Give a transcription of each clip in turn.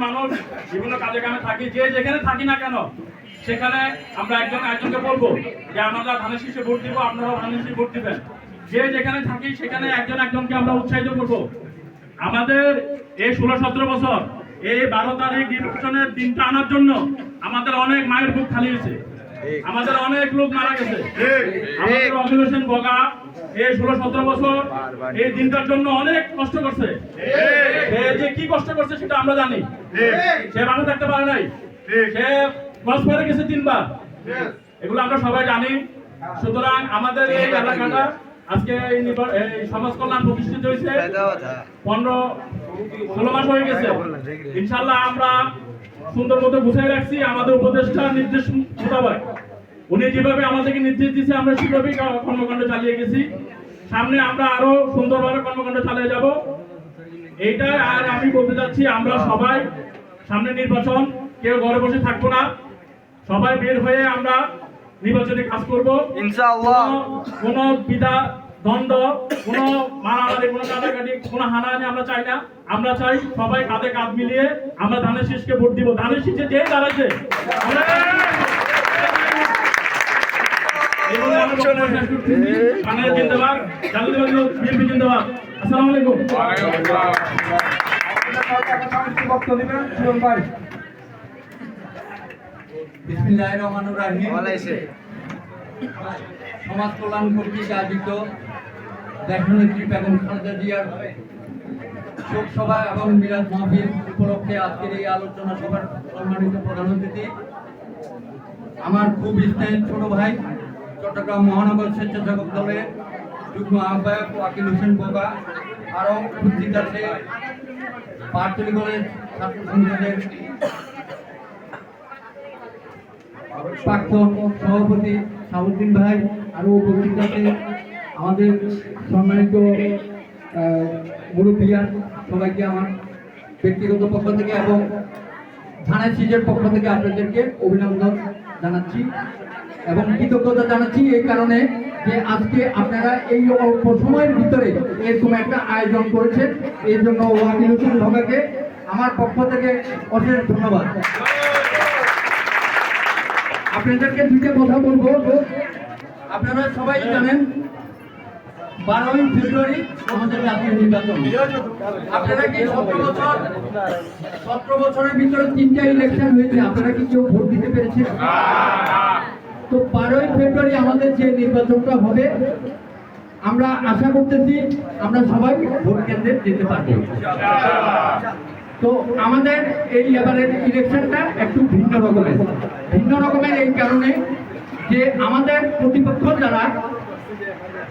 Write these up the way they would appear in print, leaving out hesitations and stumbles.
মানুষ বিভিন্ন কাজে কামে থাকি, যে যেখানে থাকি না কেন সেখানে আমরা একজন একজনকে বলবো যে আমরা ধানের শীষে ভোট দিব, আপনারাও ধানের শীষে ভোট দিবেন। যে যেখানে থাকি সেখানে একজন একজনকে আমরা উৎসাহিত করবো। আমাদের এই 16-17 বছর এই 12 তারিখ নির্বাচনের দিনটা আনার জন্য আমাদের অনেক মায়ের বুক খালি হয়েছে, আমাদের অনেক লোক মারা গেছে। আমাদের অভিনন্দন বগা এই 16-17 বছর এই দিনটার জন্য অনেক কষ্ট করছে। যে কি কষ্ট করছে সেটা আমরা জানি। সে ভালো থাকতে পারে নাই, সে কক্সবাজারে গেছে 3 বার, এগুলো আমরা সবাই জানি। সুতরাং আমাদের এই এলাকাটা আজকে এই সমাজ কল্যাণ প্রতিষ্ঠিত হয়েছে 15-16 মাস হয়ে গেছে। ইনশাল্লাহ আমরা সুন্দর মতো গুছিয়ে রাখছি আমাদের উপদেষ্টার নির্দেশ মোতাবেক। উনি যেভাবে আমাদেরকে নির্দেশ দিয়েছে আমরা সেভাবেই কর্মকাণ্ড চালিয়ে গেছি। সামনে আমরা আরো সুন্দরভাবে কর্মকাণ্ড চালিয়ে যাব, এইটাই। আর আমি বলতে চাচ্ছি আমরা সবাই সামনে নির্বাচন, কেউ ঘরে বসে থাকবো না, সবাই বের হয়ে আমরা নির্বাচনে কাজ করব ইনশাআল্লাহ। কোনো বিধা দ্বন্দ্ব, কোনো মারামারি, কোনো কাটাকাটি, কোনো হানাহানি আমরা চাই না। আমরা চাই সবাই কাঁধে কাঁধ মিলিয়ে আমরা ধানের শীষকে ভোট দিব। ধানের শীষে যে দাঁড়াচ্ছে আসসালামু আলাইকুম। বিসমিল্লাহির রহমানির রহিম। সমাজ কল্যাণ কর্তৃক আয়োজিত দেশনেত্রী বেগম খালেদা জিয়ার শোক সভা এবং মিলাদ মাহফিল উপলক্ষে আজকের এই আলোচনা সভার সম্মানিত প্রধান অতিথি আমার খুব স্নেহের ছোট ভাই চট্টগ্রাম মহানগর স্বেচ্ছাসেবক দলের যুগ্ম আহ্বায়ক ওয়াকিল হোসেন বোকা, আরও উপস্থিত আছে পাহাড়তলী কলেজ ছাত্র সংসদের প্রাক্তন সভাপতি সাবুদ্দিন ভাই, আরও উপস্থিত আছে আমাদের সম্মানিত মুরব্বিয়ান। সবাইকে আমার ব্যক্তিগত পক্ষ থেকে এবং ধানের শীষের পক্ষ থেকে আপনাদেরকে অভিনন্দন জানাচ্ছি এবং কৃতজ্ঞতা জানাচ্ছি এই কারণে যে আজকে আপনারা এই অল্প সময়ের ভিতরে এরকম একটা আয়োজন করেছেন। এই জন্য ওয়াকিল হোসেন ভোগাকে আমার পক্ষ থেকে অশেষ ধন্যবাদ। আপনাদেরকে দুইটা কথা বলবো। আপনারা সবাই জানেন 12ই ফেব্রুয়ারি আমাদের জাতীয় নির্বাচন। আপনারা কি 17 বছরের ভিতরে 3টা ইলেকশন হয়েছে, আপনারা কি কেউ ভোট দিতে পেরেছেন? তো 12ই ফেব্রুয়ারি আমাদের যে নির্বাচনটা হবে আমরা আশা করতেছি আমরা সবাই ভোট কেন্দ্রে যেতে পারবো। তো আমাদের এই এবারের ইলেকশনটা একটু ভিন্ন রকমের এই কারণে যে আমাদের প্রতিপক্ষ যারা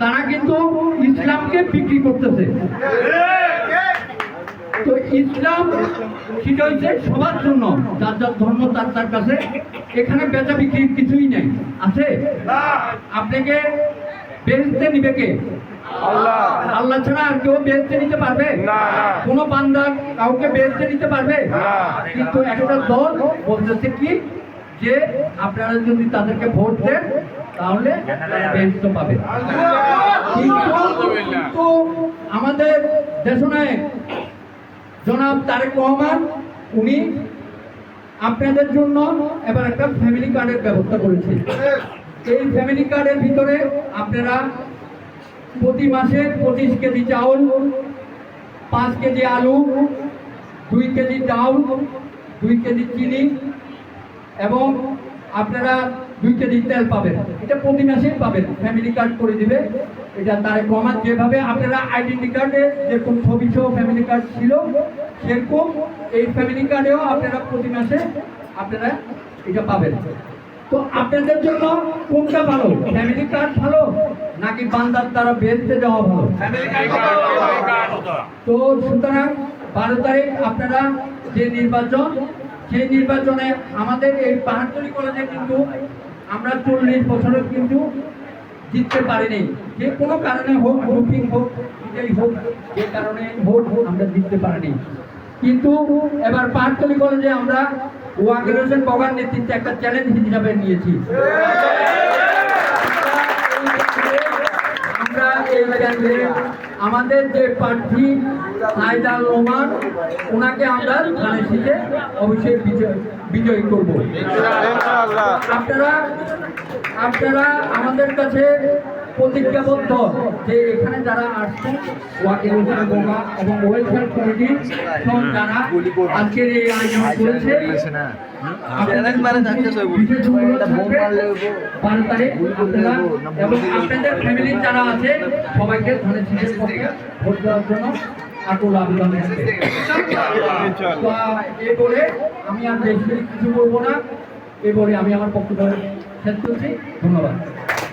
তারা কিন্তু ইসলামকে বিক্রি করতেছে। তো ইসলাম সেটা হচ্ছে সবার জন্য, যার যার ধর্ম তার তার কাছে, এখানে বেচা বিক্রির কিছুই নেই। আছে আপনাকে বেহেশতে নিবে কে? আল্লাহ ছাড়া আর কেউ বেহেশতে নিতে পারবে? কোন বান্দা কাউকে বেহেশতে নিতে পারবে? কিন্তু একটা দল বলতেছে কি যে আপনারা যদি তাদেরকে ভোট দেন তাহলে বেহেশত পাবে। কিন্তু আমাদের দেশনায়ক জনাব তারেক রহমান উনি আপনাদের জন্য এবার একটা ফ্যামিলি কার্ডের ব্যবস্থা করেছে। এই ফ্যামিলি কার্ডের ভিতরে আপনারা প্রতি মাসে 25 কেজি চাউল, 5 কেজি আলু, 2 কেজি ডাউল, 2 কেজি চিনি এবং আপনারা 2 কেজি তেল পাবেন। এটা প্রতি মাসে পাবেন, ফ্যামিলি কার্ড করে দিবে। এটা তারেক রহমান যেভাবে আপনারা আইডেন্টি কার্ডে যেরকম ছবি সহ ফ্যামিলি কার্ড ছিল সেরকম এই ফ্যামিলি কার্ডেও আপনারা প্রতি মাসে আপনারা এটা পাবেন। তো আপনাদের জন্য কোনটা ভালো, ফ্যামিলি কার্ড ভালো নাকি বান্দার দ্বারা বেচতে যাওয়া ভালো? তো সুতরাং 12 তারিখ আপনারা যে নির্বাচন, সেই নির্বাচনে আমাদের এই পাহাড়তলী কলেজে কিন্তু আমরা 40 বছরে কিন্তু জিততে পারিনি। যে কোনো কারণে হোক, গ্রুপিং হোক, এটাই হোক, যে কারণে হোক আমরা জিততে পারিনি। কিন্তু এবার পাহাড়তলী কলেজে আমরা ওয়াকিল হোসেন বগার নেতৃত্বে একটা চ্যালেঞ্জ হিসাবে নিয়েছি। আমরা এই কেন্দ্রে আমাদের যে প্রার্থী হায়দার রহমান, ওনাকে আমরা ধানের শীষে অবশ্যই বিজয়ী করব। আপনারা আমাদের কাছে প্রতিজ্ঞাবদ্ধ যে এখানে যারা আসছেন ওয়াকিবুল বোমা এবং ওয়েলফেয়ার কমিটি যারা আজকের এই আয়োজন করেছে, বিশেষ অনুরোধ থাকবে 12 তারিখ আপনারা এবং আপনাদের ফ্যামিলির যারা আছে সবাইকে ধানের শীষের পক্ষে ভোট দেওয়ার জন্য আকুল আবেদন করবে। তো এই বলে আমি আর বেশি কিছু বলবো না, এই বলে আমি আমার বক্তব্য শেষ করছি। ধন্যবাদ।